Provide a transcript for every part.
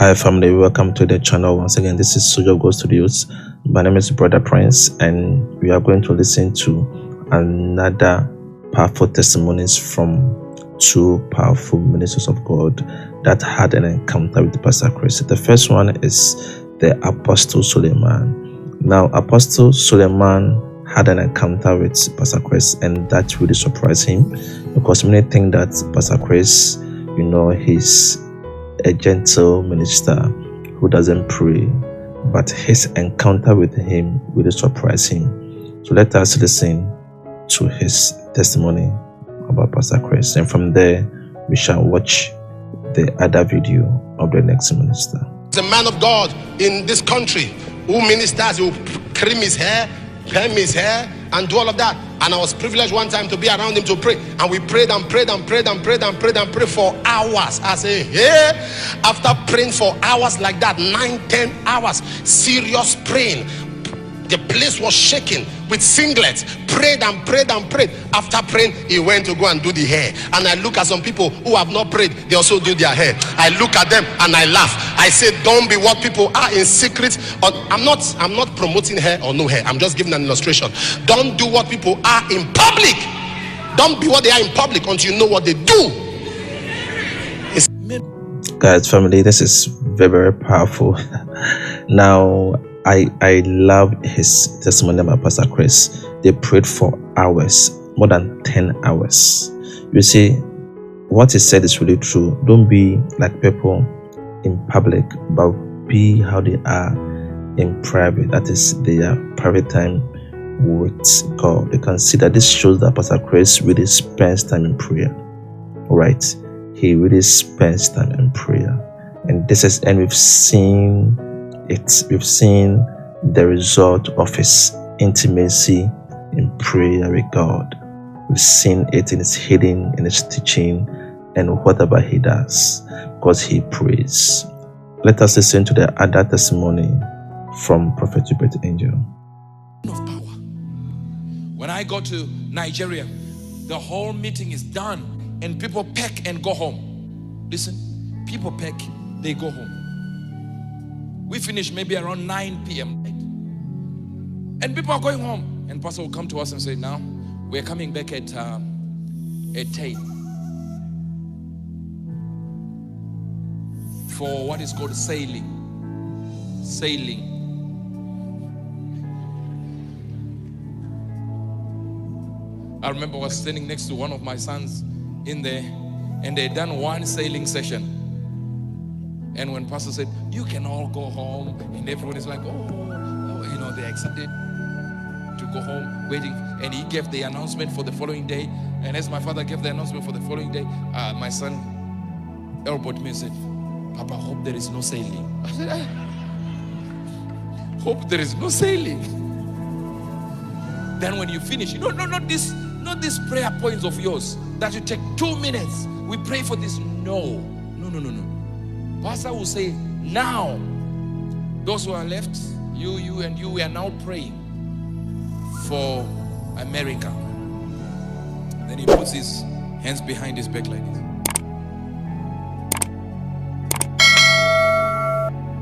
Hi family, welcome to the channel once again. This is Sojo Go Studios. My name is Brother Prince, and we are going to listen to another powerful testimonies from two powerful ministers of God that had an encounter with Pastor Chris. The first one is the Apostle Suleman. Now, Apostle Suleman had an encounter with Pastor Chris, and that really surprised him because many think that Pastor Chris, he's a gentle minister who doesn't pray, but his encounter with him really surprised him. So let us listen to his testimony about Pastor Chris, and from there we shall watch the other video of the next minister. The man of God in this country who ministers, who cream his hair, perm his hair, and do all of that. And I was privileged one time to be around him to pray. And we prayed and prayed and prayed and prayed and prayed and prayed for hours. I say, hey, after praying for hours like that, 9-10 hours, serious praying. The place was shaking with singlets. Prayed and prayed and prayed. After praying, he went to go and do the hair. And I look at some people who have not prayed, they also do their hair. I look at them and I laugh. I say, don't be what people are in secret. I'm not promoting hair or no hair. I'm just giving an illustration. Don't do what people are in public. Don't be what they are in public until you know what they do. Guys, family, this is very, very powerful. Now, I love his testimony about Pastor Chris. They prayed for hours, more than 10 hours. You see, what he said is really true. Don't be like people in public, but be how they are in private. That is their private time with God. You can see that this shows that Pastor Chris really spends time in prayer. Right? He really spends time in prayer. And we've seen it. We've seen the result of his intimacy in prayer with God. We've seen it in his healing, in his teaching, and whatever he does, because he prays. Let us listen to the other testimony from Prophet Uebert Angel. Of power. When I go to Nigeria, the whole meeting is done and people pack and go home. Listen, people pack, they go home. We finish maybe around 9 p.m. and people are going home, and pastor will come to us and say, now we're coming back at 10 for what is called sailing. I remember I was standing next to one of my sons in there, and they'd done one sailing session. And when pastor said, you can all go home, and everyone is like, they're excited to go home, waiting. And he gave the announcement for the following day. And as my father gave the announcement for the following day, my son elbowed me and said, Papa, hope there is no sailing. I said, hope there is no sailing. Then when you finish, not these prayer points of yours that you take 2 minutes. We pray for this. No. Pastor will say, now, those who are left, you and you, we are now praying for America. Then he puts his hands behind his back like this.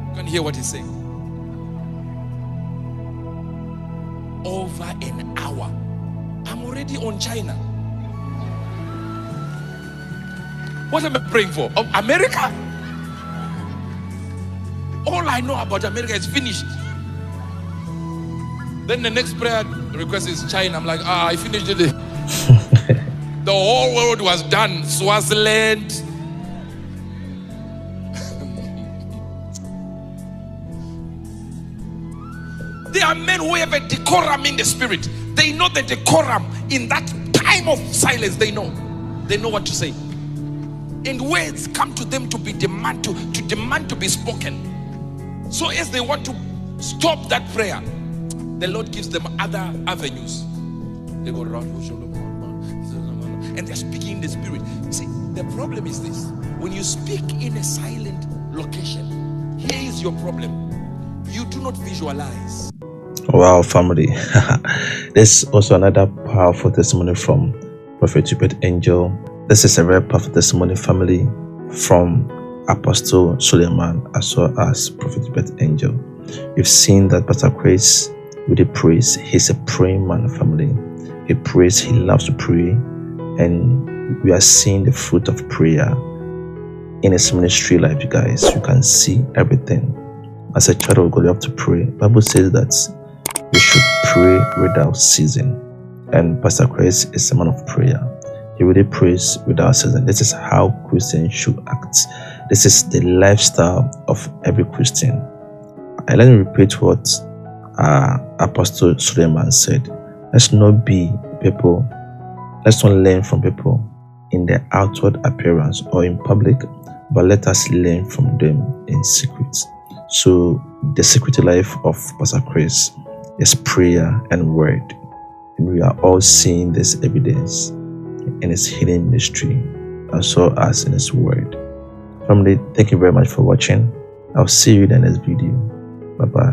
You can hear what he's saying. Over an hour. I'm already on China. What am I praying for? America? All I know about America is finished. Then the next prayer request is China. I'm like, I finished it. The whole world was done. Swaziland. There are men who have a decorum in the spirit. They know the decorum in that time of silence. They know what to say. And words come to them to demand to be spoken. So as they want to stop that prayer, the Lord gives them other avenues. They go around and they're speaking in the spirit. See, the problem is this. When you speak in a silent location, here is your problem. You do not visualize. Wow, family. There's also another powerful testimony from Prophet Uebert Angel. This is a very powerful testimony, family, from Apostle Suleman as well as Prophet Uebert Angel. You've seen that Pastor Chris really prays. He's a praying man, family. He prays, he loves to pray, and we are seeing the fruit of prayer in his ministry life, you guys. You can see everything. As a child of God, you have to pray. The Bible says that we should pray without ceasing. And Pastor Chris is a man of prayer. He really prays without ceasing. This is how Christians should act. This is the lifestyle of every Christian. And let me repeat what Apostle Suleman said. Let's not be people, let's not learn from people in their outward appearance or in public, but let us learn from them in secret. So the secret life of Pastor Chris is prayer and word. And we are all seeing this evidence in his hidden ministry as well as in his word. Family, thank you very much for watching. I'll see you in the next video. Bye-bye.